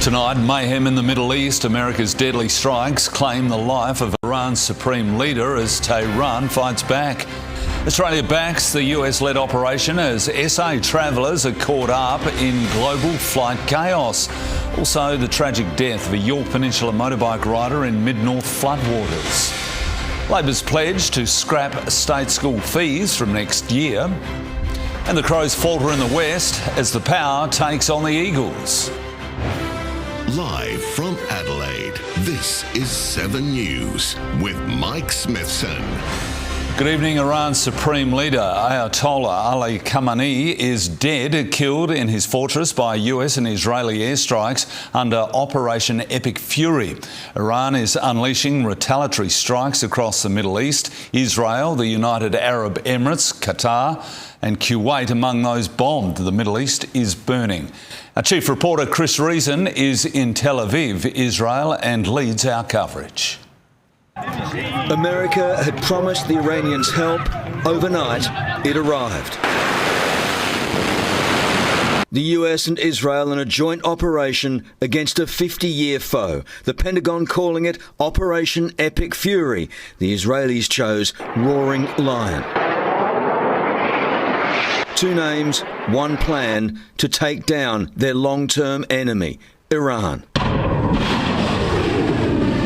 Tonight, mayhem in the Middle East. America's deadly strikes claim the life of Iran's supreme leader as Tehran fights back. Australia backs the US-led operation as SA travellers are caught up in global flight chaos. Also, the tragic death of a York Peninsula motorbike rider in mid-north floodwaters. Labor's pledge to scrap state school fees from next year. And the Crows falter in the West as the Power takes on the Eagles. Live from Adelaide, this is 7 News with Mike Smithson. Good evening. Iran's supreme leader Ayatollah Ali Khamenei is dead, killed in his fortress by US and Israeli airstrikes under Operation Epic Fury. Iran is unleashing retaliatory strikes across the Middle East. Israel, the United Arab Emirates, Qatar and Kuwait among those bombed. The Middle East is burning. Our chief reporter Chris Reason is in Tel Aviv, Israel, and leads our coverage. America had promised the Iranians help. Overnight, it arrived. The US and Israel in a joint operation against a 50-year foe. The Pentagon calling it Operation Epic Fury. The Israelis chose Roaring Lion. Two names, one plan to take down their long-term enemy, Iran.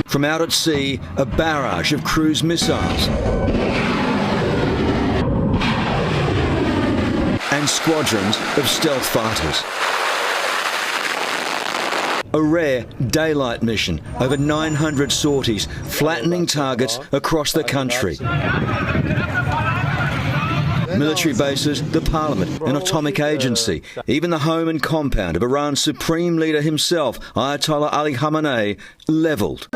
From out at sea, a barrage of cruise missiles and squadrons of stealth fighters. A rare daylight mission, over 900 sorties, flattening targets across the country. Military bases, the parliament, an atomic agency, even the home and compound of Iran's supreme leader himself, Ayatollah Ali Khamenei, levelled.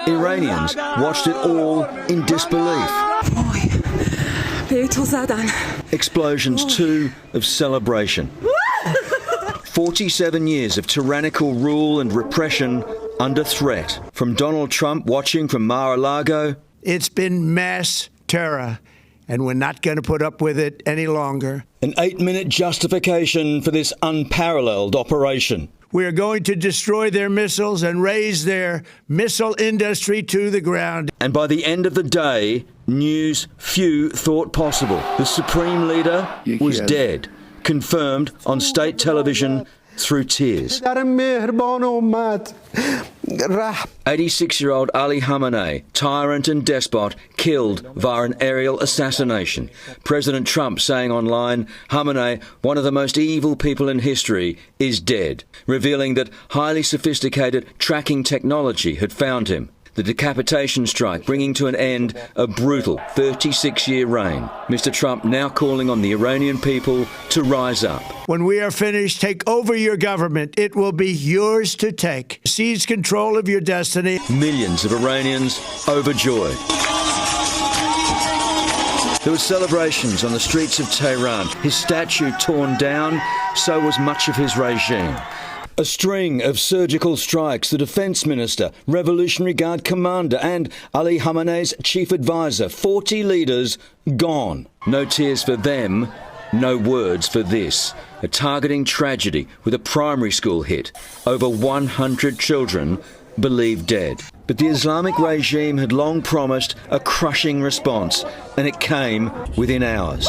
Iranians watched it all in disbelief. Explosions too of celebration. 47 years of tyrannical rule and repression under threat. From Donald Trump watching from Mar-a-Lago. It's been mass terror, and we're not going to put up with it any longer. An 8-minute justification for this unparalleled operation. We are going to destroy their missiles and raise their missile industry to the ground. And by the end of the day, news few thought possible. The supreme leader was dead, confirmed on state television through tears. 86-year-old Ali Khamenei, tyrant and despot, killed via an aerial assassination. President Trump saying online, Khamenei, one of the most evil people in history, is dead, revealing that highly sophisticated tracking technology had found him. The decapitation strike bringing to an end a brutal 36-year reign. Mr. Trump now calling on the Iranian people to rise up. When we are finished, take over your government. It will be yours to take. Seize control of your destiny. Millions of Iranians overjoyed. There were celebrations on the streets of Tehran. His statue torn down, so was much of his regime. A string of surgical strikes, the Defence Minister, Revolutionary Guard Commander and Ali Khamenei's chief advisor, 40 leaders gone. No tears for them, no words for this. A targeting tragedy with a primary school hit. Over 100 children believed dead. But the Islamic regime had long promised a crushing response, and it came within hours.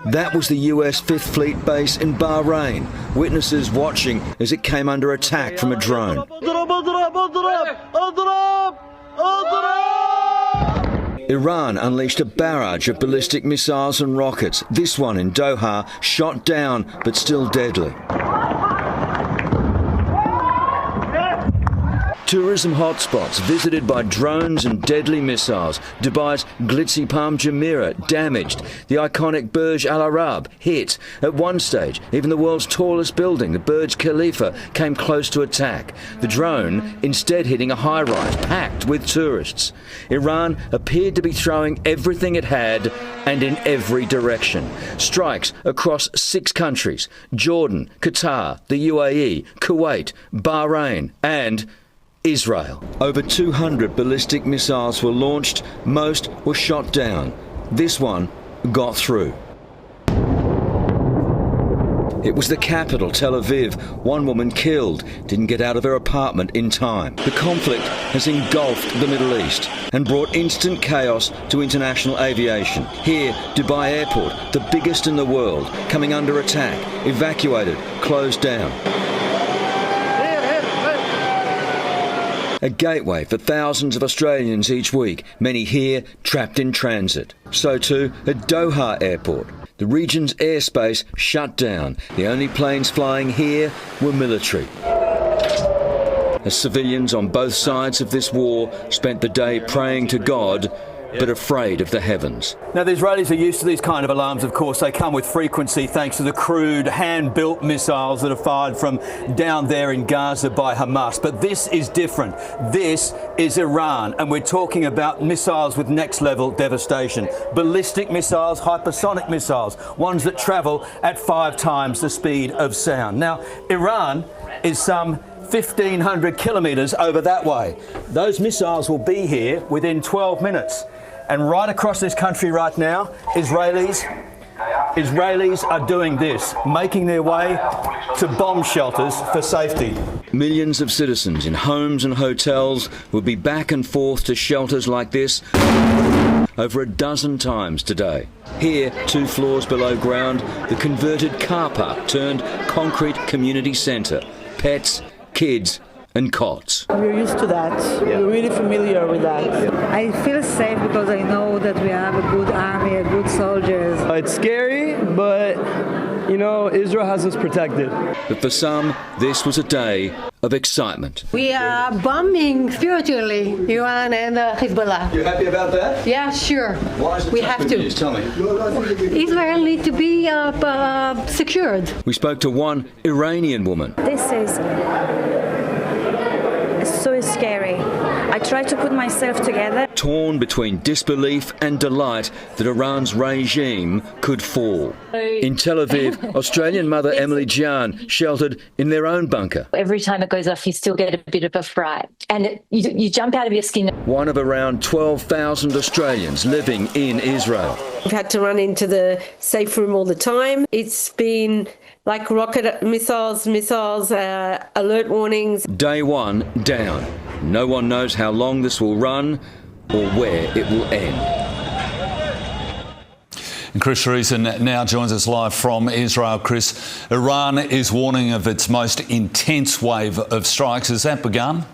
That was the US 5th Fleet base in Bahrain. Witnesses watching as it came under attack from a drone. Iran unleashed a barrage of ballistic missiles and rockets. This one in Doha, shot down but still deadly. Tourism hotspots visited by drones and deadly missiles. Dubai's glitzy Palm Jumeirah damaged. The iconic Burj Al Arab hit. At one stage, even the world's tallest building, the Burj Khalifa, came close to attack. The drone instead hitting a high-rise packed with tourists. Iran appeared to be throwing everything it had and in every direction. Strikes across 6 countries: Jordan, Qatar, the UAE, Kuwait, Bahrain and Israel. Over 200 ballistic missiles were launched. Most were shot down. This one got through. It was the capital, Tel Aviv. One woman killed, didn't get out of her apartment in time. The conflict has engulfed the Middle East and brought instant chaos to international aviation. Here, Dubai Airport, the biggest in the world, coming under attack, evacuated, closed down. A gateway for thousands of Australians each week, many here trapped in transit. So too at Doha Airport. The region's airspace shut down. The only planes flying here were military. As civilians on both sides of this war spent the day praying to God, but afraid of the heavens. Now, the Israelis are used to these kind of alarms, of course. They come with frequency thanks to the crude, hand-built missiles that are fired from down there in Gaza by Hamas. But this is different. This is Iran, and we're talking about missiles with next-level devastation. Ballistic missiles, hypersonic missiles, ones that travel at 5 times the speed of sound. Now, Iran is some 1,500 kilometres over that way. Those missiles will be here within 12 minutes. And right across this country right now, Israelis are doing this, making their way to bomb shelters for safety. Millions of citizens in homes and hotels will be back and forth to shelters like this over a dozen times today. Here, 2 floors below ground, the converted car park turned concrete community centre. Pets, kids and cots. We're used to that. We're really familiar with that. I feel safe because I know that we have a good army, good soldiers. It's scary, but, you know, Israel has us protected. But for some, this was a day of excitement. We are bombing spiritually Iran and Hezbollah. You happy about that? Yeah, sure. Why is it we so have good to. news? Tell me. Israel needs to be secured. We spoke to one Iranian woman. This is so scary. I try to put myself together. Torn between disbelief and delight that Iran's regime could fall. In Tel Aviv, Australian mother Emily Jian sheltered in their own bunker. Every time it goes off, you still get a bit of a fright. And you jump out of your skin. One of around 12,000 Australians living in Israel. We've had to run into the safe room all the time. It's been like rocket missiles, alert warnings. Day 1 down. No one knows how long this will run or where it will end. And Chris Reason now joins us live from Israel. Chris, Iran is warning of its most intense wave of strikes. Has that begun?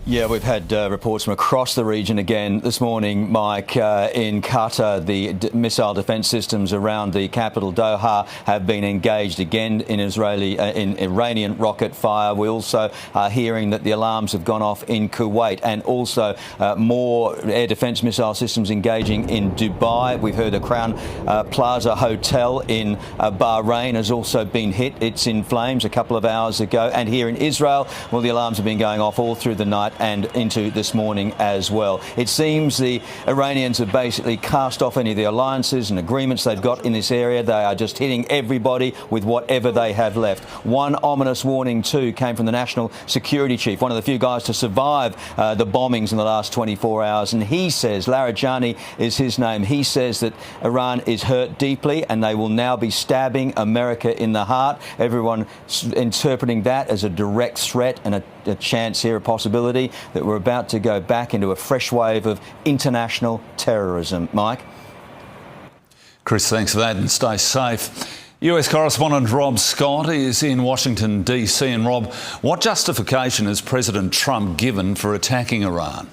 Yeah, we've had reports from across the region again this morning, Mike. In Qatar, the missile defence systems around the capital Doha have been engaged again in Iranian rocket fire. We also are hearing that the alarms have gone off in Kuwait, and also more air defence missile systems engaging in Dubai. We've heard a Crown Plaza hotel in Bahrain has also been hit. It's in flames a couple of hours ago. And here in Israel, well, the alarms have been going off all through the night and into this morning as well. It seems the Iranians have basically cast off any of the alliances and agreements they've got in this area. They are just hitting everybody with whatever they have left. One ominous warning too came from the National Security Chief, one of the few guys to survive the bombings in the last 24 hours. And he says, Larijani is his name, he says that Iran is hurt deeply and they will now be stabbing America in the heart. Everyone interpreting that as a direct threat and a chance here, a possibility that we're about to go back into a fresh wave of international terrorism. Mike? Chris, thanks for that and stay safe. US correspondent Rob Scott is in Washington, D.C. And Rob, what justification has President Trump given for attacking Iran?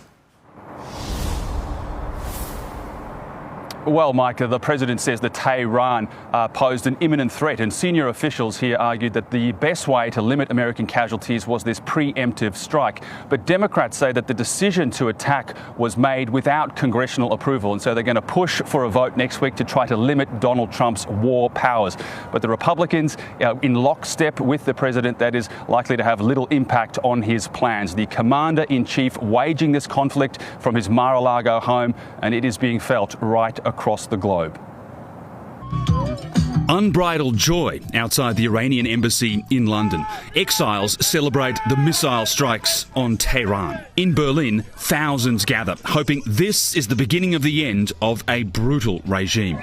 Well, Mike, the president says that Tehran posed an imminent threat, and senior officials here argued that the best way to limit American casualties was this preemptive strike. But Democrats say that the decision to attack was made without congressional approval, and so they're going to push for a vote next week to try to limit Donald Trump's war powers. But the Republicans, in lockstep with the president, that is likely to have little impact on his plans. The commander-in-chief waging this conflict from his Mar-a-Lago home, and it is being felt right across the globe. Unbridled joy outside the Iranian embassy in London. Exiles celebrate the missile strikes on Tehran. In Berlin, thousands gather, hoping this is the beginning of the end of a brutal regime.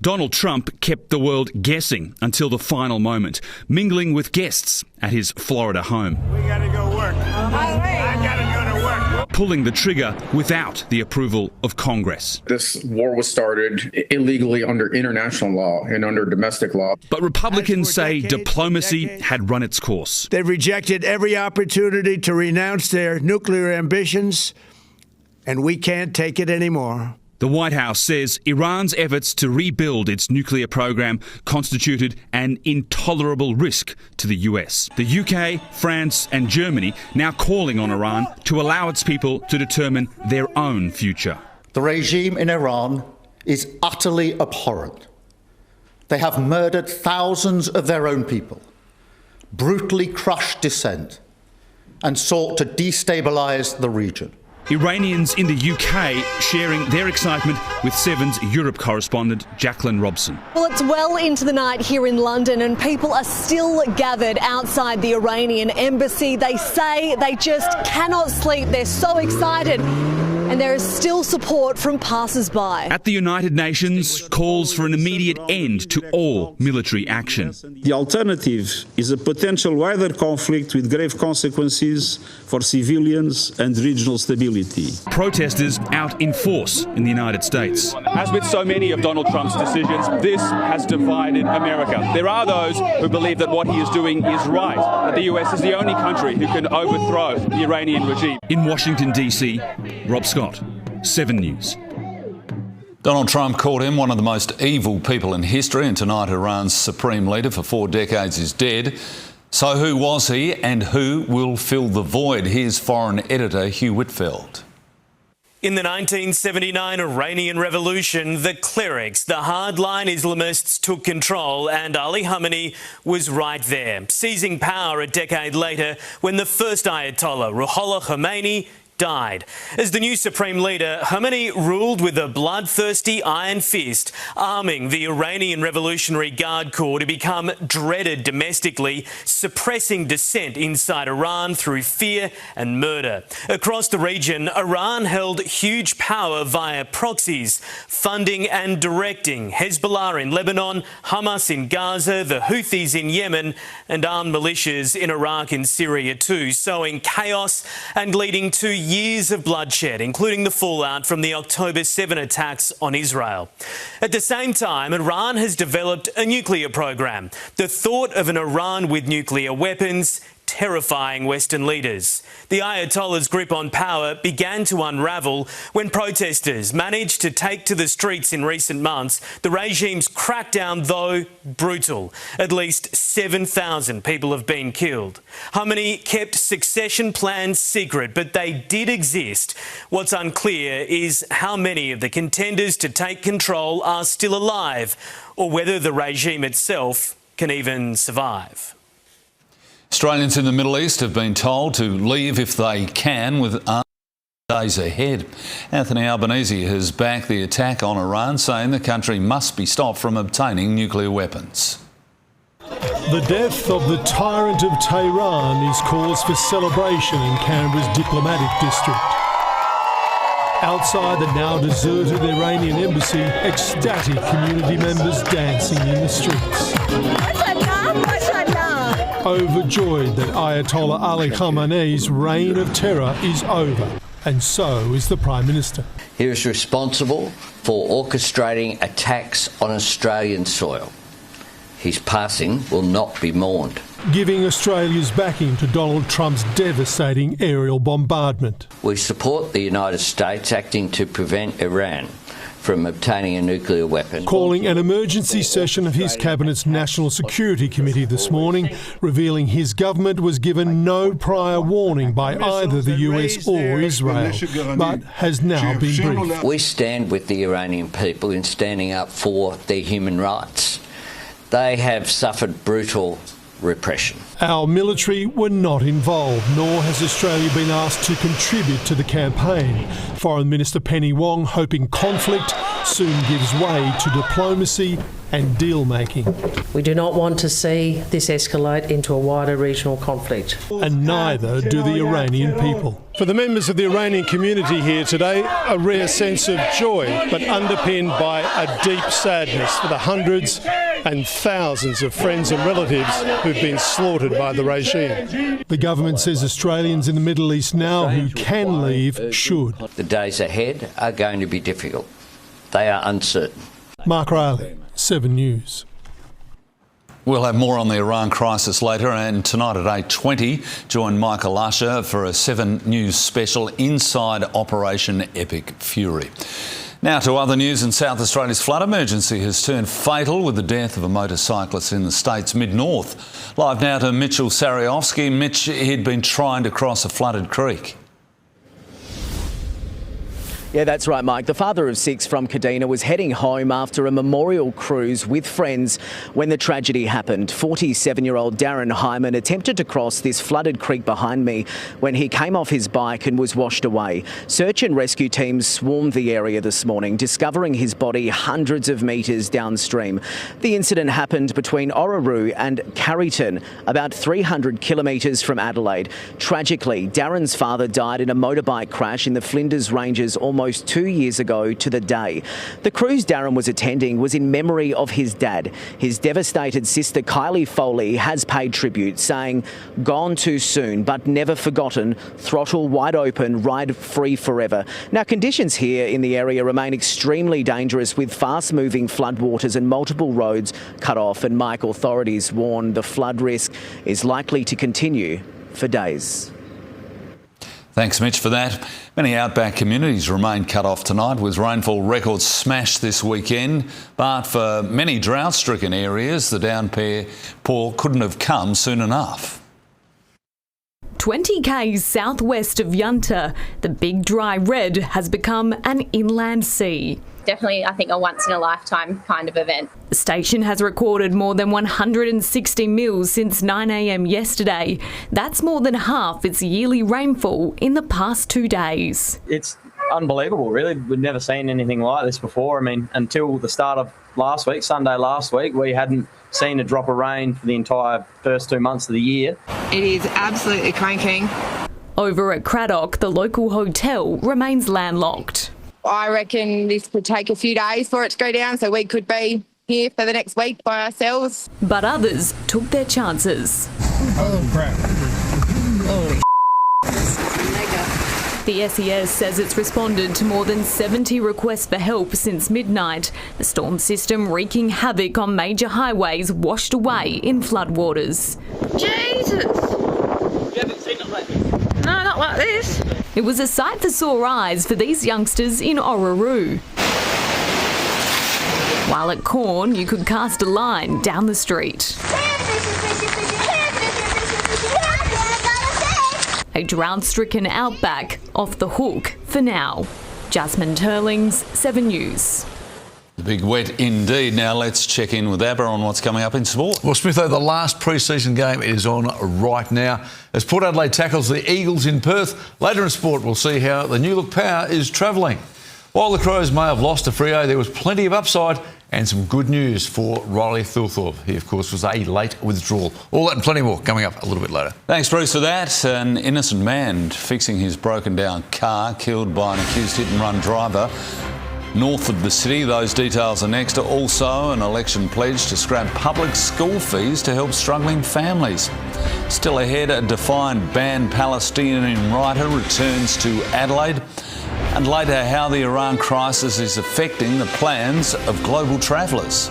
Donald Trump kept the world guessing until the final moment, mingling with guests at his Florida home. We gotta go work. I gotta go to work. Pulling the trigger without the approval of Congress. This war was started illegally under international law and under domestic law. But Republicans say diplomacy had run its course. They've rejected every opportunity to renounce their nuclear ambitions, and we can't take it anymore. The White House says Iran's efforts to rebuild its nuclear program constituted an intolerable risk to the US. The UK, France and Germany now calling on Iran to allow its people to determine their own future. The regime in Iran is utterly abhorrent. They have murdered thousands of their own people, brutally crushed dissent, and sought to destabilise the region. Iranians in the UK sharing their excitement with Seven's Europe correspondent Jacqueline Robson. Well, it's well into the night here in London and people are still gathered outside the Iranian embassy. They say they just cannot sleep. They're so excited. And there is still support from passers-by. At the United Nations, calls for an immediate end to all military action. The alternative is a potential wider conflict with grave consequences for civilians and regional stability. Protesters out in force in the United States. As with so many of Donald Trump's decisions, this has divided America. There are those who believe that what he is doing is right, that the US is the only country who can overthrow the Iranian regime. In Washington, D.C., Rob Scott, 7 News. Donald Trump called him one of the most evil people in history, and tonight Iran's supreme leader for 4 decades is dead. So who was he and who will fill the void? Here's foreign editor Hugh Whitfield. In the 1979 Iranian Revolution, the clerics, the hardline Islamists, took control and Ali Khamenei was right there, seizing power a decade later when the first Ayatollah, Ruhollah Khomeini, died. As the new supreme leader, Khamenei ruled with a bloodthirsty iron fist, arming the Iranian Revolutionary Guard Corps to become dreaded domestically, suppressing dissent inside Iran through fear and murder. Across the region, Iran held huge power via proxies, funding and directing Hezbollah in Lebanon, Hamas in Gaza, the Houthis in Yemen, and armed militias in Iraq and Syria too, sowing chaos and leading to years of bloodshed, including the fallout from the October 7 attacks on Israel. At the same time, Iran has developed a nuclear program. The thought of an Iran with nuclear weapons terrifying Western leaders. The Ayatollah's grip on power began to unravel when protesters managed to take to the streets in recent months. The regime's crackdown, though, brutal. At least 7,000 people have been killed. Khamenei kept succession plans secret, but they did exist. What's unclear is how many of the contenders to take control are still alive, or whether the regime itself can even survive. Australians in the Middle East have been told to leave if they can, with days ahead. Anthony Albanese has backed the attack on Iran, saying the country must be stopped from obtaining nuclear weapons. The death of the tyrant of Tehran is cause for celebration in Canberra's diplomatic district. Outside the now deserted Iranian embassy, ecstatic community members dancing in the streets. Overjoyed that Ayatollah Ali Khamenei's reign of terror is over, and so is the Prime Minister. He is responsible for orchestrating attacks on Australian soil. His passing will not be mourned. Giving Australia's backing to Donald Trump's devastating aerial bombardment. We support the United States acting to prevent Iran from obtaining a nuclear weapon. Calling an emergency session of his Cabinet's National Security Committee this morning, revealing his government was given no prior warning by either the US or Israel, but has now been briefed. We stand with the Iranian people in standing up for their human rights. They have suffered brutal repression. Our military were not involved, nor has Australia been asked to contribute to the campaign. Foreign Minister Penny Wong hoping conflict soon gives way to diplomacy and deal-making. We do not want to see this escalate into a wider regional conflict. And neither do the Iranian people. For the members of the Iranian community here today, a rare sense of joy, but underpinned by a deep sadness for the hundreds and thousands of friends and relatives who've been slaughtered by the regime. The government says Australians in the Middle East now who can leave should. The days ahead are going to be difficult. They are uncertain. Mark Riley, 7 News. We'll have more on the Iran crisis later, and tonight at 8:20, join Michael Usher for a 7 News special inside Operation Epic Fury. Now to other news, in South Australia's flood emergency has turned fatal with the death of a motorcyclist in the state's mid-north. Live now to Mitchell Sariovsky. Mitch, he'd been trying to cross a flooded creek. Yeah, that's right, Mike. The father of 6 from Kadina was heading home after a memorial cruise with friends when the tragedy happened. 47-year-old Darren Hyman attempted to cross this flooded creek behind me when he came off his bike and was washed away. Search and rescue teams swarmed the area this morning, discovering his body hundreds of metres downstream. The incident happened between Orroroo and Carrington, about 300 kilometres from Adelaide. Tragically, Darren's father died in a motorbike crash in the Flinders Ranges almost 2 years ago to the day. The cruise Darren was attending was in memory of his dad. His devastated sister Kylie Foley has paid tribute, saying, "Gone too soon, but never forgotten. Throttle wide open, ride free forever." Now, conditions here in the area remain extremely dangerous, with fast-moving floodwaters and multiple roads cut off. And Mike, authorities warn the flood risk is likely to continue for days. Thanks, Mitch, for that. Many outback communities remain cut off tonight, with rainfall records smashed this weekend. But for many drought-stricken areas, the downpour couldn't have come soon enough. 20 k's southwest of Yunta, the Big Dry Red has become an inland sea. Definitely, I think, a once-in-a-lifetime kind of event. The station has recorded more than 160 mils since 9 a.m. yesterday. That's more than half its yearly rainfall in the past 2 days. It's unbelievable, really. We've never seen anything like this before. I mean, until the start of last week, Sunday last week, we hadn't seen a drop of rain for the entire first 2 months of the year. It is absolutely cranking. Over at Craddock, the local hotel remains landlocked. I reckon this could take a few days for it to go down, so we could be here for the next week by ourselves. But others took their chances. Oh, crap. Holy The SES says it's responded to more than 70 requests for help since midnight. The storm system wreaking havoc on major highways washed away in floodwaters. Jesus! You haven't seen it like this? No, not like this. It was a sight for sore eyes for these youngsters in Orroroo. While at Corn, you could cast a line down the street. A drought-stricken outback off the hook for now. Jasmine Turlings, 7 News. The big wet indeed. Now let's check in with Abba on what's coming up in sport. Well, Smitho, the last pre-season game is on right now as Port Adelaide tackles the Eagles in Perth. Later in sport, we'll see how the new look power is travelling. While the Crows may have lost to Freo, there was plenty of upside and some good news for Riley Thilthorpe. He, of course, was a late withdrawal. All that and plenty more coming up a little bit later. Thanks, Bruce, for that. An innocent man fixing his broken-down car, killed by an accused hit-and-run driver north of the city. Those details are next. Also, an election pledge to scrap public school fees to help struggling families. Still ahead, a defiant banned Palestinian writer returns to Adelaide. And later, how the Iran crisis is affecting the plans of global travellers.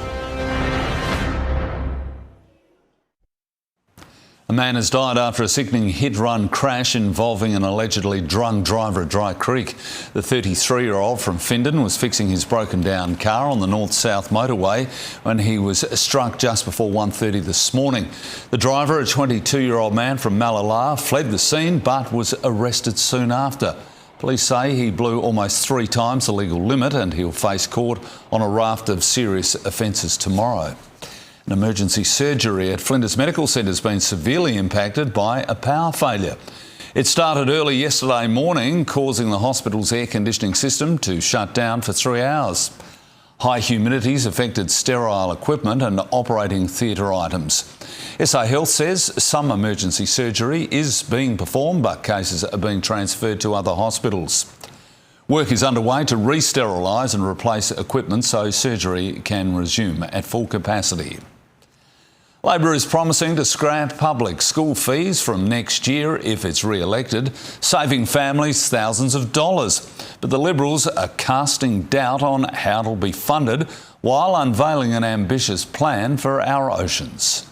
A man has died after a sickening hit-run crash involving an allegedly drunk driver at Dry Creek. The 33-year-old from Findon was fixing his broken-down car on the north-south motorway when he was struck just before 1:30 this morning. The driver, a 22-year-old man from Malala, fled the scene but was arrested soon after. Police say he blew almost 3 times the legal limit and he'll face court on a raft of serious offences tomorrow. An emergency surgery at Flinders Medical Centre has been severely impacted by a power failure. It started early yesterday morning, causing the hospital's air conditioning system to shut down for 3 hours. High humidities affected sterile equipment and operating theatre items. SA Health says some emergency surgery is being performed, but cases are being transferred to other hospitals. Work is underway to re-sterilise and replace equipment so surgery can resume at full capacity. Labor is promising to scrap public school fees from next year if it's re-elected, saving families thousands of dollars. But the Liberals are casting doubt on how it'll be funded while unveiling an ambitious plan for our oceans.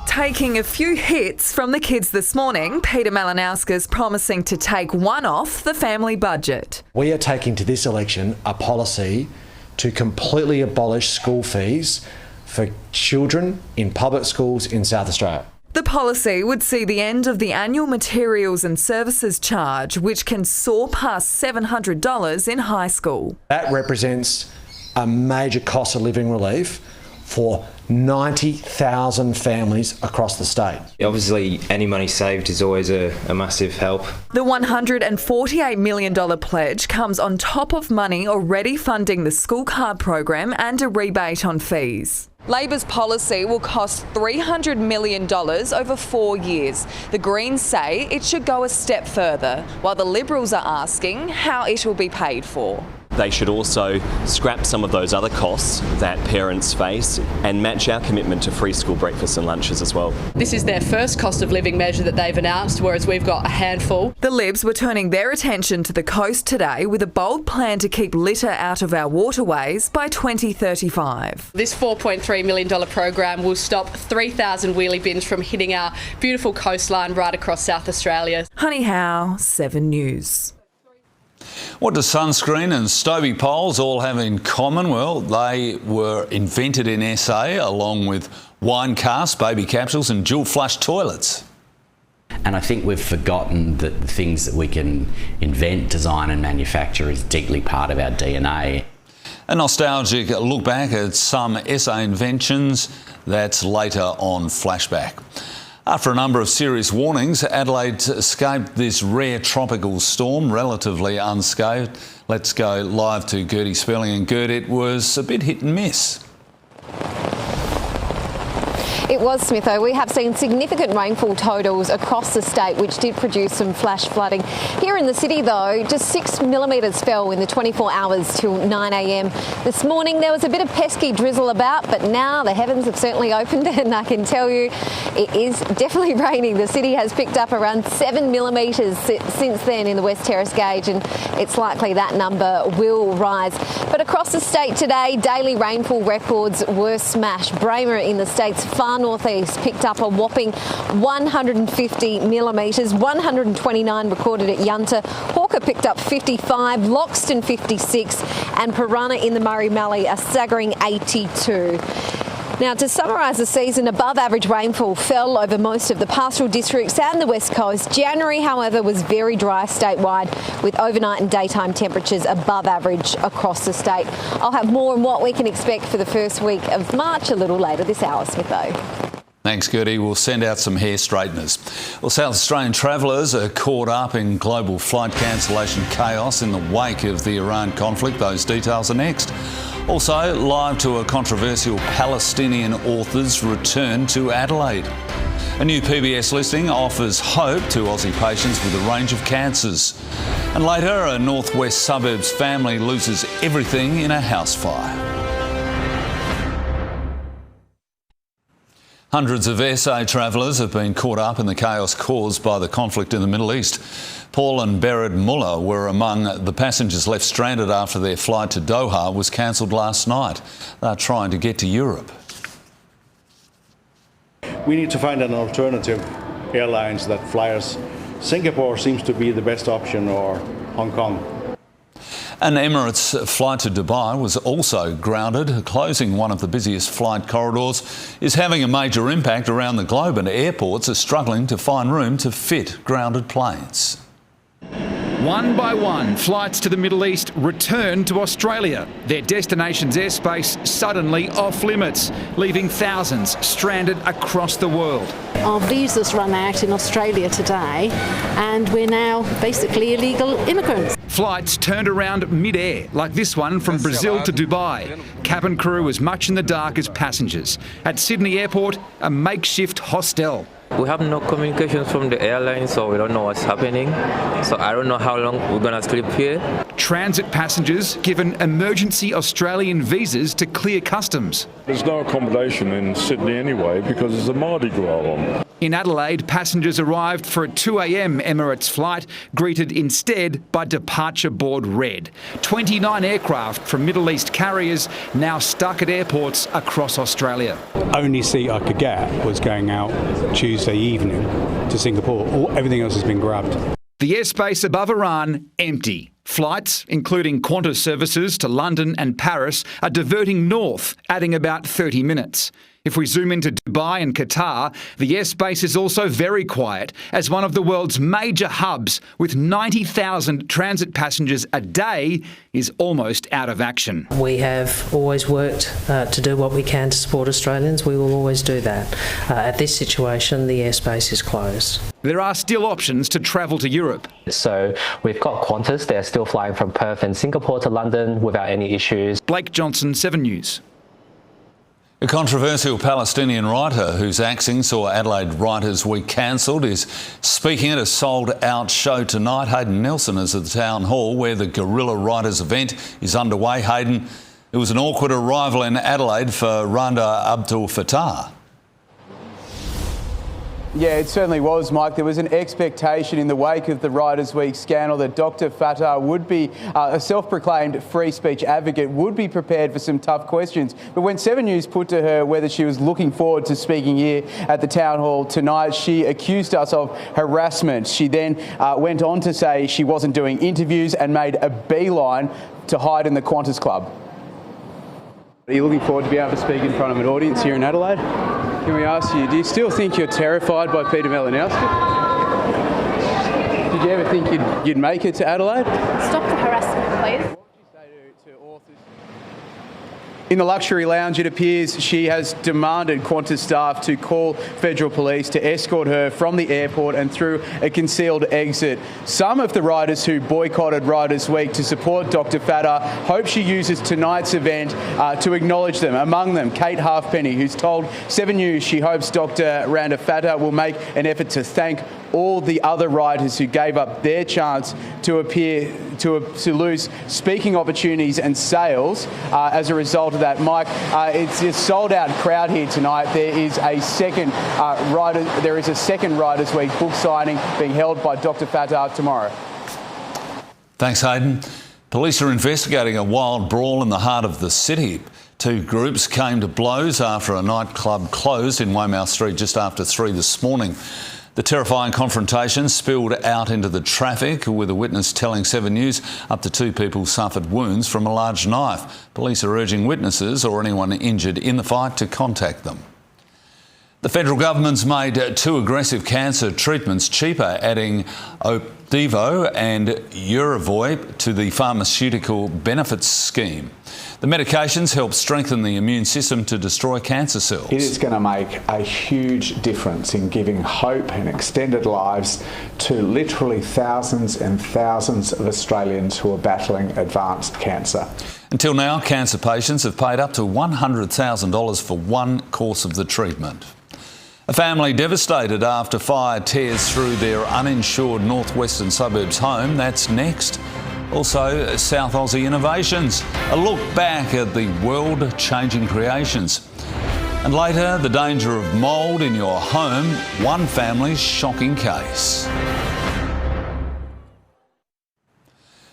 Taking a few hits from the kids this morning, Peter Malinowski's promising to take one off the family budget. We are taking to this election a policy to completely abolish school fees for children in public schools in South Australia. The policy would see the end of the annual materials and services charge, which can soar past $700 in high school. That represents a major cost of living relief for 90,000 families across the state. Obviously, any money saved is always a massive help. The $148 million pledge comes on top of money already funding the school card program and a rebate on fees. Labor's policy will cost $300 million over 4 years. The Greens say it should go a step further, while the Liberals are asking how it will be paid for. They should also scrap some of those other costs that parents face and match our commitment to free school breakfasts and lunches as well. This is their first cost of living measure that they've announced, whereas we've got a handful. The Libs were turning their attention to the coast today with a bold plan to keep litter out of our waterways by 2035. This $4.3 million program will stop 3,000 wheelie bins from hitting our beautiful coastline right across South Australia. Honey Howe, 7 News. What do sunscreen and Stobie poles all have in common? Well, they were invented in SA along with wine casks, baby capsules and dual flush toilets. And I think we've forgotten that the things that we can invent, design and manufacture is deeply part of our DNA. A nostalgic look back at some SA inventions, that's later on Flashback. After a number of serious warnings, Adelaide escaped this rare tropical storm relatively unscathed. Let's go live to Gertie Spurling. And Gertie, it was a bit hit and miss. It was, Smitho. We have seen significant rainfall totals across the state, which did produce some flash flooding. Here in the city, though, just 6 millimetres fell in the 24 hours till 9 a.m. This morning, there was a bit of pesky drizzle about, but now the heavens have certainly opened, and I can tell you it is definitely raining. The city has picked up around 7 millimetres since then in the West Terrace gauge, and it's likely that number will rise. But across the state today, daily rainfall records were smashed. Braemar in the state's far northeast picked up a whopping 150 millimetres, 129 recorded at Yunta. Hawker picked up 55, Loxton 56, and Piranha in the Murray-Mallee a staggering 82. Now, to summarise the season, above average rainfall fell over most of the pastoral districts and the west coast. January, however, was very dry statewide, with overnight and daytime temperatures above average across the state. I'll have more on what we can expect for the first week of March a little later this hour, Smitho. Thanks, Gertie. We'll send out some hair straighteners. Well, South Australian travellers are caught up in global flight cancellation chaos in the wake of the Iran conflict. Those details are next. Also, live to a controversial Palestinian author's return to Adelaide. A new PBS listing offers hope to Aussie patients with a range of cancers. And later, a northwest suburbs family loses everything in a house fire. Hundreds of SA travellers have been caught up in the chaos caused by the conflict in the Middle East. Paul and Bered Muller were among the passengers left stranded after their flight to Doha was cancelled last night. They're trying to get to Europe. We need to find an alternative airlines that fly us. Singapore seems to be the best option, or Hong Kong. An Emirates flight to Dubai was also grounded. Closing one of the busiest flight corridors is having a major impact around the globe, and airports are struggling to find room to fit grounded planes. One by one, flights to the Middle East return to Australia. Their destination's airspace suddenly off limits, leaving thousands stranded across the world. Our visas run out in Australia today, and we're now basically illegal immigrants. Flights turned around mid-air, like this one from Brazil to Dubai. Cabin crew as much in the dark as passengers. At Sydney Airport, a makeshift hostel. We have no communications from the airline, so we don't know what's happening. So I don't know how long we're going to sleep here. Transit passengers given emergency Australian visas to clear customs. There's no accommodation in Sydney anyway because there's a Mardi Gras on. In Adelaide, passengers arrived for a 2 a.m. Emirates flight, greeted instead by departure board red. 29 aircraft from Middle East carriers now stuck at airports across Australia. Only seat I could get was going out Tuesday evening to Singapore. Everything else has been grabbed. The airspace above Iran empty. Flights, including Qantas services to London and Paris, are diverting north, adding about 30 minutes. If we zoom into Dubai and Qatar, the airspace is also very quiet as one of the world's major hubs with 90,000 transit passengers a day is almost out of action. We have always worked to do what we can to support Australians. We will always do that. At this situation, the airspace is closed. There are still options to travel to Europe. So we've got Qantas. They're still flying from Perth and Singapore to London without any issues. Blake Johnson, 7 News. A controversial Palestinian writer whose acting saw Adelaide Writers' Week cancelled is speaking at a sold-out show tonight. Hayden Nelson is at the Town Hall where the Guerrilla Writers event is underway. Hayden, it was an awkward arrival in Adelaide for Randa Abdul Fattah. Yeah, it certainly was, Mike. There was an expectation in the wake of the Writers' Week scandal that Dr. Fattah would be, a self-proclaimed free speech advocate, would be prepared for some tough questions. But when 7 News put to her whether she was looking forward to speaking here at the Town Hall tonight, she accused us of harassment. She then went on to say she wasn't doing interviews and made a beeline to hide in the Qantas Club. Are you looking forward to being able to speak in front of an audience here in Adelaide? Can we ask you, do you still think you're terrified by Peter Malinowski? Did you ever think you'd make it to Adelaide? Stop the harassment, please. In the luxury lounge, it appears she has demanded Qantas staff to call federal police to escort her from the airport and through a concealed exit. Some of the writers who boycotted Writers' Week to support Dr. Fattah hope she uses tonight's event to acknowledge them. Among them, Kate Halfpenny, who's told 7 News she hopes Dr. Randa Fattah will make an effort to thank all the other writers who gave up their chance to appear to lose speaking opportunities and sales as a result of that. Mike, it's a sold-out crowd here tonight. There is a second Writers' Week book signing being held by Dr. Fattah tomorrow. Thanks, Hayden. Police are investigating a wild brawl in the heart of the city. Two groups came to blows after a nightclub closed in Weymouth Street just after 3 this morning. The terrifying confrontation spilled out into the traffic, with a witness telling 7 News up to 2 people suffered wounds from a large knife. Police are urging witnesses or anyone injured in the fight to contact them. The federal government's made 2 aggressive cancer treatments cheaper, adding Opdivo and Yervoy to the pharmaceutical benefits scheme. The medications help strengthen the immune system to destroy cancer cells. It is going to make a huge difference in giving hope and extended lives to literally thousands and thousands of Australians who are battling advanced cancer. Until now, cancer patients have paid up to $100,000 for one course of the treatment. A family devastated after fire tears through their uninsured northwestern suburbs home. That's next. Also, South Aussie innovations. A look back at the world-changing creations. And later, the danger of mould in your home. One family's shocking case.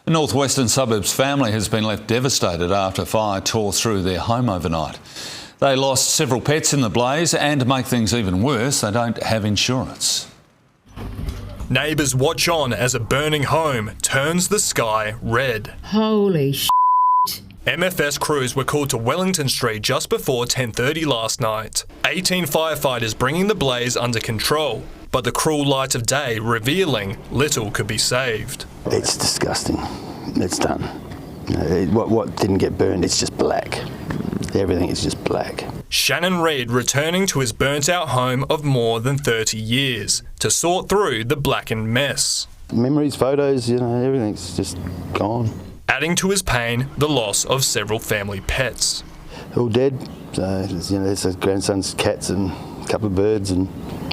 A northwestern suburbs family has been left devastated after fire tore through their home overnight. They lost several pets in the blaze, and to make things even worse, they don't have insurance. Neighbours watch on as a burning home turns the sky red. Holy shit. MFS crews were called to Wellington Street just before 10:30 last night. 18 firefighters bringing the blaze under control. but the cruel light of day revealing little could be saved. It's disgusting. It's done. What didn't get burned, it's just black. Everything is just black. Shannon Reid returning to his burnt-out home of more than 30 years to sort through the blackened mess. Memories, photos, everything's just gone. Adding to his pain, the loss of several family pets. All dead. So, there's his grandson's cats and a couple of birds and,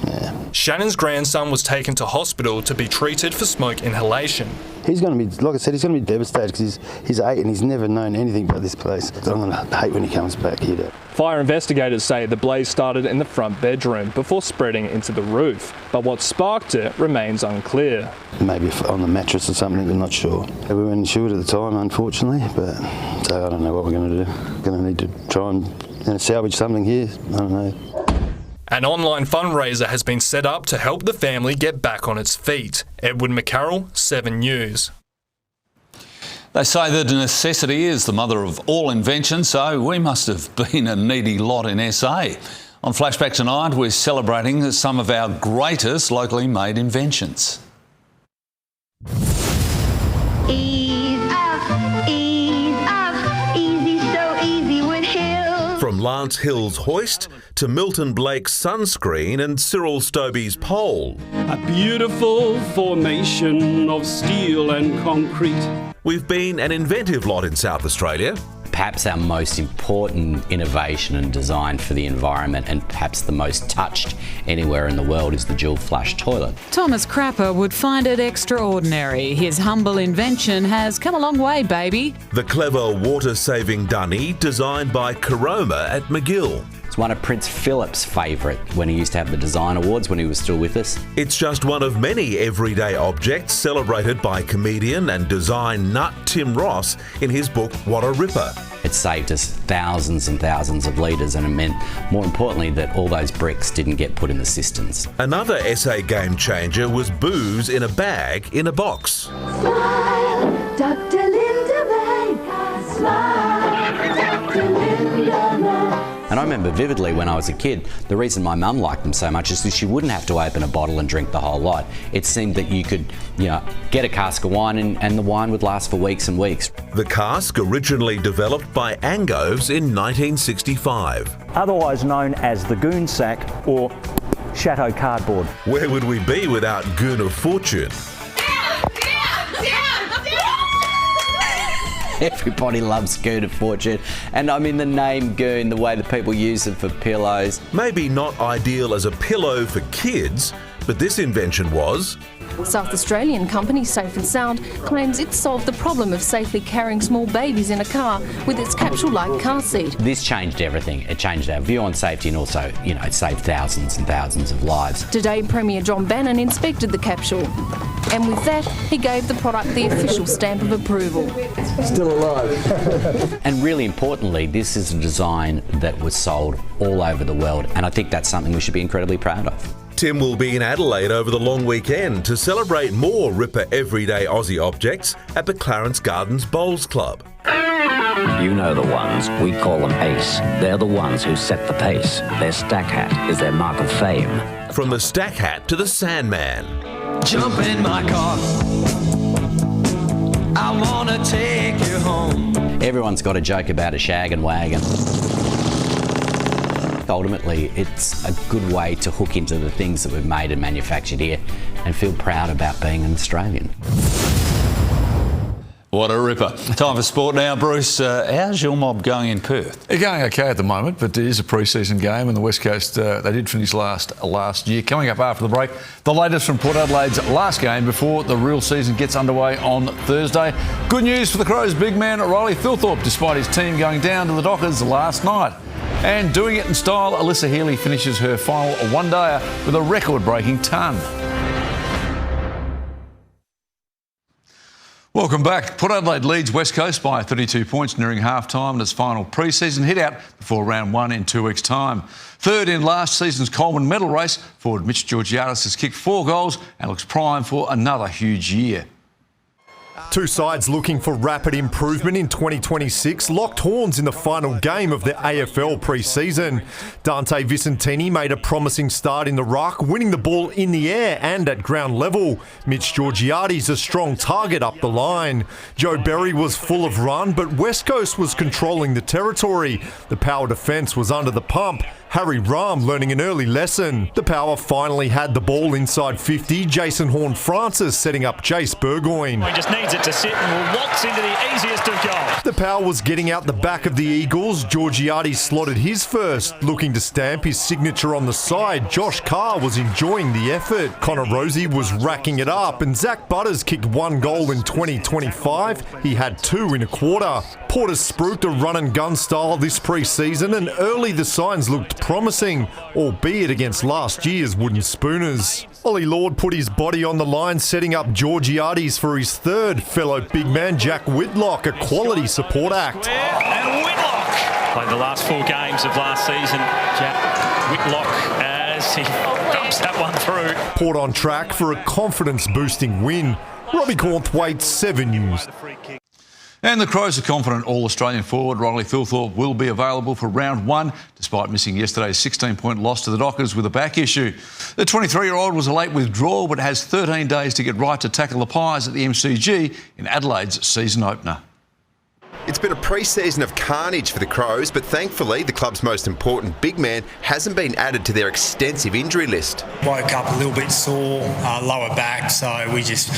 yeah. Shannon's grandson was taken to hospital to be treated for smoke inhalation. He's going to be, like I said, he's going to be devastated because he's 8 and he's never known anything about this place. I'm going to hate when he comes back here. Fire investigators say the blaze started in the front bedroom before spreading into the roof, but what sparked it remains unclear. Maybe on the mattress or something, I'm not sure. We weren't insured at the time, unfortunately, but so I don't know what we're going to do. We're going to need to try and salvage something here. I don't know. An online fundraiser has been set up to help the family get back on its feet. Edward McCarroll, 7 News. They say that necessity is the mother of all invention, so we must have been a needy lot in SA. On Flashback tonight, we're celebrating some of our greatest locally made inventions. From Lance Hill's hoist to Milton Blake's sunscreen and Cyril Stobie's pole. A beautiful formation of steel and concrete. We've been an inventive lot in South Australia. Perhaps our most important innovation and design for the environment, and perhaps the most touched anywhere in the world, is the dual flush toilet. Thomas Crapper would find it extraordinary. His humble invention has come a long way, baby. The clever water-saving dunny designed by Caroma at McGill. It's one of Prince Philip's favourite when he used to have the design awards when he was still with us. It's just one of many everyday objects celebrated by comedian and design nut Tim Ross in his book What a Ripper. It saved us thousands and thousands of litres, and it meant, more importantly, that all those bricks didn't get put in the cisterns. Another SA game changer was booze in a bag in a box. Smile, Dr. Linda May. Smile, Dr. Linda May. And I remember vividly when I was a kid, the reason my mum liked them so much is that she wouldn't have to open a bottle and drink the whole lot. It seemed that you could, get a cask of wine and the wine would last for weeks and weeks. The cask originally developed by Angoves in 1965. Otherwise known as the goon sack or chateau cardboard. Where would we be without Goon of Fortune? Everybody loves Goon of Fortune, and I mean the name Goon, the way that people use it for pillows. Maybe not ideal as a pillow for kids, but this invention was. South Australian company Safe and Sound claims it solved the problem of safely carrying small babies in a car with its capsule-like car seat. This changed everything. It changed our view on safety and also, it saved thousands and thousands of lives. Today, Premier John Bannon inspected the capsule. And with that, he gave the product the official stamp of approval. Still alive. And really importantly, this is a design that was sold all over the world, and I think that's something we should be incredibly proud of. Tim will be in Adelaide over the long weekend to celebrate more Ripper everyday Aussie objects at the Clarence Gardens Bowls Club. You know the ones, we call them ace. They're the ones who set the pace. Their stack hat is their mark of fame. From the stack hat to the Sandman. Jump in my car, I wanna take you home. Everyone's got a joke about a shag and wagon. Ultimately, it's a good way to hook into the things that we've made and manufactured here and feel proud about being an Australian. What a ripper. Time for sport now. Bruce, how's your mob going in Perth? They're going okay at the moment, but it is a pre-season game and the West Coast, they did finish last year. Coming up after the break, the latest from Port Adelaide's last game before the real season gets underway on Thursday. Good news for the Crows' big man Riley Thilthorpe, despite his team going down to the Dockers last night. And doing it in style, Alyssa Healy finishes her final one-dayer with a record-breaking ton. Welcome back. Port Adelaide leads West Coast by 32 points nearing half-time in its final pre-season hit-out before round 1 in 2 weeks' time. Third in last season's Coleman medal race, forward Mitch Georgiadis has kicked 4 goals and looks primed for another huge year. Two sides looking for rapid improvement in 2026 locked horns in the final game of the AFL pre-season. Dante Vicentini made a promising start in the ruck, winning the ball in the air and at ground level. Mitch Georgiades a strong target up the line. Joe Berry was full of run, but West Coast was controlling the territory. The Power defence was under the pump. Harry Rahm learning an early lesson. The Power finally had the ball inside 50. Jason Horne-Francis setting up Jace Burgoyne. He just needs it to sit and will waltz into the easiest of goals. The Power was getting out the back of the Eagles. Georgiades slotted his first. Looking to stamp his signature on the side, Josh Carr was enjoying the effort. Connor Rosie was racking it up, and Zach Butters kicked 1 goal in 2025. He had 2 in a quarter. Porter spruiked a run-and-gun style this pre-season, and early the signs looked promising, albeit against last year's Wooden Spooners. Ollie Lord put his body on the line, setting up Georgiades for his third. Fellow big man Jack Whitlock, a quality support act. And Whitlock played the last 4 games of last season. Jack Whitlock as he dumps that one through. Port on track for a confidence-boosting win. Robbie Cornthwaite, 7 News. And the Crows are confident All-Australian forward Riley Thilthorpe will be available for round 1, despite missing yesterday's 16-point loss to the Dockers with a back issue. The 23-year-old was a late withdrawal, but has 13 days to get right to tackle the Pies at the MCG in Adelaide's season opener. It's been a pre-season of carnage for the Crows, but thankfully the club's most important big man hasn't been added to their extensive injury list. Woke up a little bit sore, lower back, so we just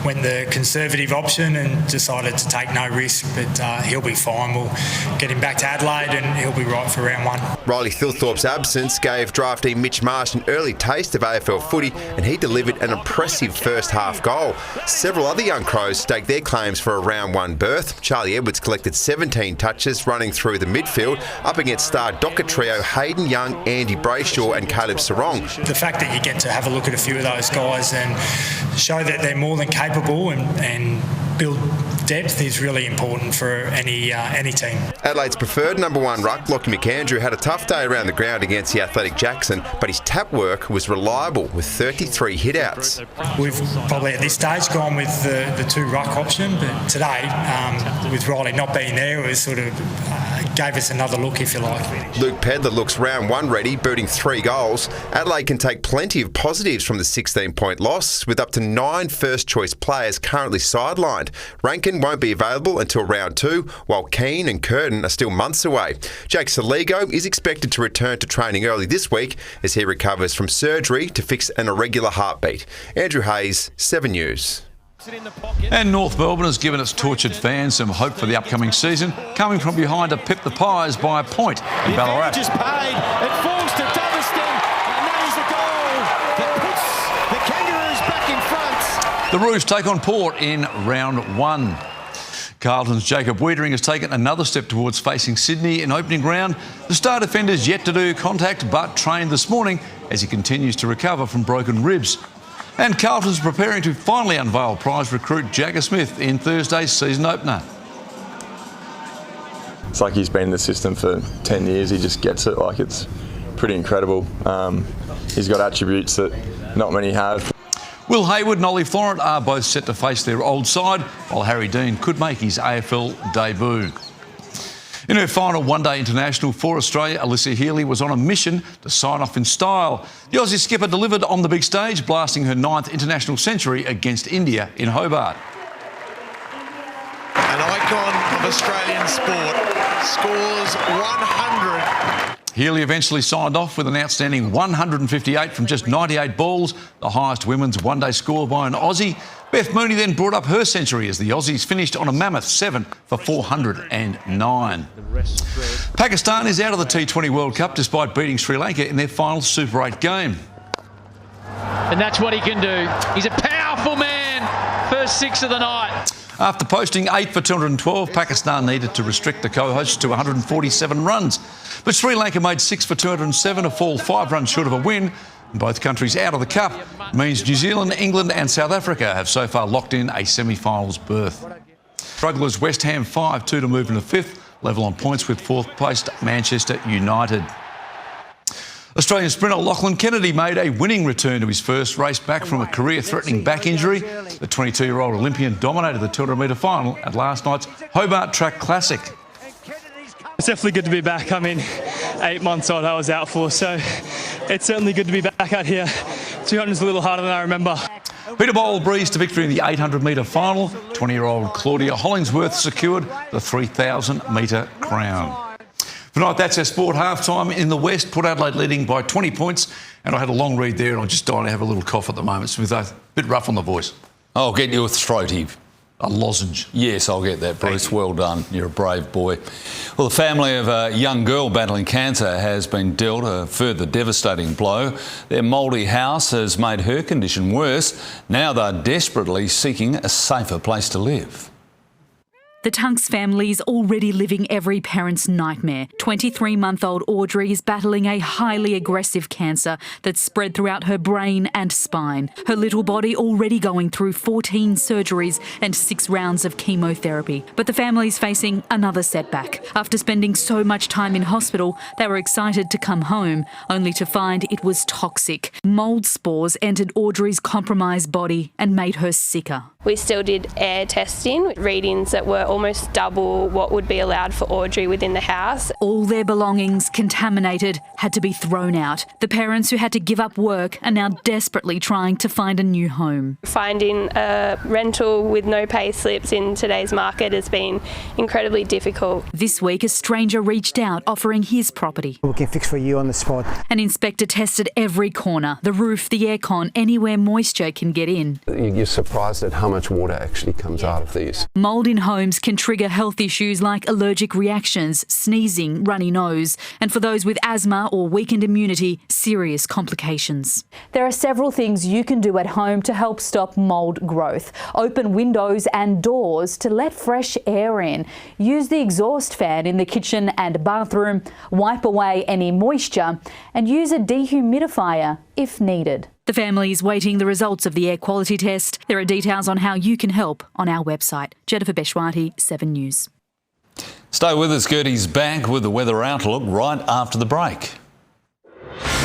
went the conservative option and decided to take no risk, but he'll be fine. We'll get him back to Adelaide and he'll be right for round 1. Riley Thilthorpe's absence gave draftee Mitch Marsh an early taste of AFL footy, and he delivered an impressive first half goal. Several other young Crows staked their claims for a round 1 berth. Charlie Edwards collected 17 touches running through the midfield up against star Docker trio Hayden Young, Andy Brayshaw and Caleb Sarong. The fact that you get to have a look at a few of those guys and show that they're more than capable and build depth is really important for any team. Adelaide's preferred number 1 ruck, Lockie McAndrew, had a tough day around the ground against the athletic Jackson, but his tap work was reliable with 33 hitouts. We've probably at this stage gone with the 2 ruck option, but today, with Riley not being there, it was sort of gave us another look, if you like. Luke Pedler looks round 1 ready, booting 3 goals. Adelaide can take plenty of positives from the 16-point loss, with up to 9 first-choice players currently sidelined. Rankin won't be available until round 2, while Keane and Curtin are still months away. Jake Saligo is expected to return to training early this week as he recovers from surgery to fix an irregular heartbeat. Andrew Hayes, 7 News. And North Melbourne has given its tortured fans some hope for the upcoming season, coming from behind to pip the Pies by a point in Ballarat. Just paid. It falls to Doverston, and that is the goal that puts the Kangaroos back in front. The Roos take on Port in round 1. Carlton's Jacob Wiedering has taken another step towards facing Sydney in opening round. The star defender's yet to do contact, but trained this morning as he continues to recover from broken ribs. And Carlton's preparing to finally unveil prize recruit Jagger Smith in Thursday's season opener. It's like he's been in the system for 10 years. He just gets it. Like, it's pretty incredible. He's got attributes that not many have. Will Hayward and Ollie Florent are both set to face their old side, while Harry Dean could make his AFL debut. In her final one-day international for Australia, Alyssa Healy was on a mission to sign off in style. The Aussie skipper delivered on the big stage, blasting her 9th international century against India in Hobart. An icon of Australian sport scores 100. Healy eventually signed off with an outstanding 158 from just 98 balls, the highest women's one-day score by an Aussie. Beth Mooney then brought up her century as the Aussies finished on a mammoth 7 for 409. Pakistan is out of the T20 World Cup despite beating Sri Lanka in their final Super 8 game. And that's what he can do. He's a powerful man. First 6 of the night. After posting 8 for 212, Pakistan needed to restrict the co-hosts to 147 runs. But Sri Lanka made 6 for 207, a fall 5 runs short of a win. Both countries out of the Cup means New Zealand, England and South Africa have so far locked in a semi-finals berth. Strugglers West Ham 5-2 to move into 5th, level on points with 4th placed Manchester United. Australian sprinter Lachlan Kennedy made a winning return to his first race back from a career-threatening back injury. The 22-year-old Olympian dominated the 200-metre final at last night's Hobart Track Classic. It's definitely good to be back. I mean, 8 months old I was out for, so it's certainly good to be back out here. 200's a little harder than I remember. Peter Bowl breezed to victory in the 800-metre final. 20-year-old Claudia Hollingsworth secured the 3,000-metre crown. Tonight, that's our sport half-time in the West. Port Adelaide leading by 20 points. And I had a long read there and I'm just dying to have a little cough at the moment. Smitho, a bit rough on the voice. I'll get you a throaty. A lozenge. Yes, I'll get that, Bruce. Well done. You're a brave boy. Well, the family of a young girl battling cancer has been dealt a further devastating blow. Their mouldy house has made her condition worse. Now they're desperately seeking a safer place to live. The Tunks family's already living every parent's nightmare. 23-month-old Audrey is battling a highly aggressive cancer that's spread throughout her brain and spine. Her little body already going through 14 surgeries and 6 rounds of chemotherapy. But the family's facing another setback. After spending so much time in hospital, they were excited to come home, only to find it was toxic. Mould spores entered Audrey's compromised body and made her sicker. We still did air testing, readings that were almost double what would be allowed for Audrey within the house. All their belongings, contaminated, had to be thrown out. The parents who had to give up work are now desperately trying to find a new home. Finding a rental with no pay slips in today's market has been incredibly difficult. This week, a stranger reached out offering his property. We can fix for you on the spot. An inspector tested every corner, the roof, the aircon, anywhere moisture can get in. You're surprised at how much water actually comes out of these. Mould in homes can trigger health issues like allergic reactions, sneezing, runny nose, and for those with asthma or weakened immunity, serious complications. There are several things you can do at home to help stop mould growth. Open windows and doors to let fresh air in. Use the exhaust fan in the kitchen and bathroom. Wipe away any moisture and use a dehumidifier if needed. The family is waiting the results of the air quality test. There are details on how you can help on our website. Jennifer Beshwati, 7 News. Stay with us. Gertie's back with the weather outlook right after the break.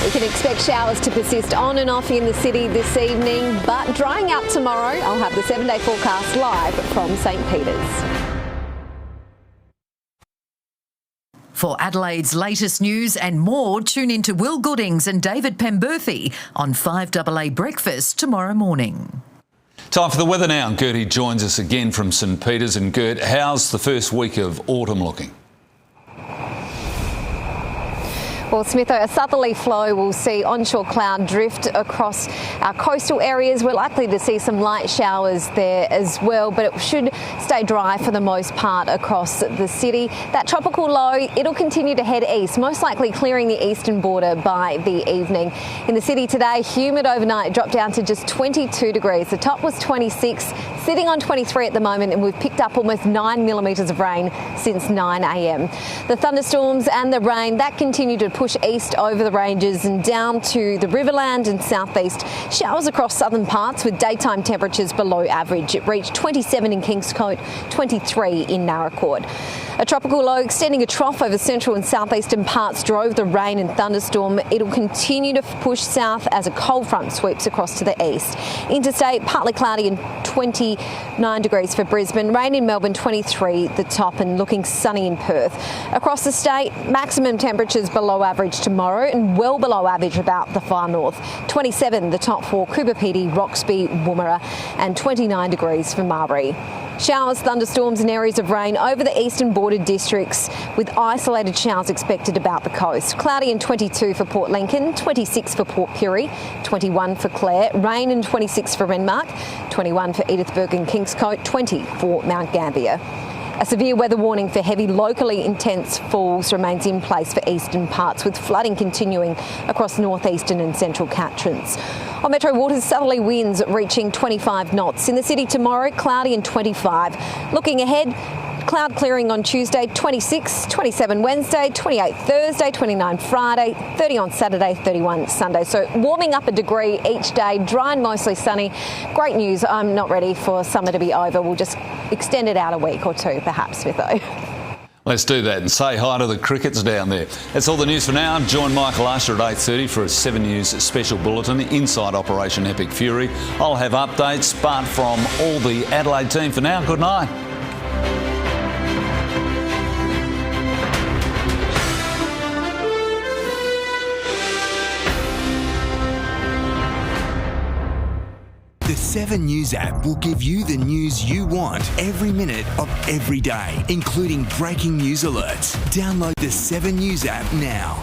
We can expect showers to persist on and off in the city this evening, but drying out tomorrow. I'll have the 7-day forecast live from St Peters. For Adelaide's latest news and more, tune in to Will Goodings and David Pemberthy on 5AA Breakfast tomorrow morning. Time for the weather now. Gertie joins us again from St Peters. And Gert, how's the first week of autumn looking? Well, Smitho, a southerly flow will see onshore cloud drift across our coastal areas. We're likely to see some light showers there as well, but it should stay dry for the most part across the city. That tropical low, it'll continue to head east, most likely clearing the eastern border by the evening. In the city today, humid overnight, dropped down to just 22 degrees. The top was 26, sitting on 23 at the moment, and we've picked up almost 9 millimetres of rain since 9 a.m. The thunderstorms and the rain, that continued to push east over the ranges and down to the Riverland and southeast. Showers across southern parts with daytime temperatures below average. It reached 27 in Kingscote, 23 in Narracoorte. A tropical low extending a trough over central and southeastern parts drove the rain and thunderstorm. It'll continue to push south as a cold front sweeps across to the east. Interstate, partly cloudy and 29 degrees for Brisbane. Rain in Melbourne, 23 the top, and looking sunny in Perth. Across the state, maximum temperatures below average tomorrow and well below average about the far north. 27 the top for Coober Pedy, Roxby, Woomera, and 29 degrees for Marbury. Showers, thunderstorms and areas of rain over the eastern border districts with isolated showers expected about the coast. Cloudy and 22 for Port Lincoln, 26 for Port Pirie, 21 for Clare, rain and 26 for Renmark, 21 for Edithburgh and Kingscote, 20 for Mount Gambier. A severe weather warning for heavy, locally intense falls remains in place for eastern parts, with flooding continuing across northeastern and central catchments. On Metro Waters, southerly winds reaching 25 knots. In the city tomorrow, cloudy and 25. Looking ahead, cloud clearing on Tuesday, 26, 27 Wednesday, 28 Thursday, 29 Friday, 30 on Saturday, 31 Sunday. So warming up a degree each day, dry and mostly sunny. Great news, I'm not ready for summer to be over. We'll just extend it out a week or two, perhaps, Smitho. Let's do that and say hi to the crickets down there. That's all the news for now. Join Michael Usher at 8:30 for a 7 News special bulletin inside Operation Epic Fury. I'll have updates, but from all the Adelaide team for now, good night. The 7 News app will give you the news you want every minute of every day, including breaking news alerts. Download the 7 News app now.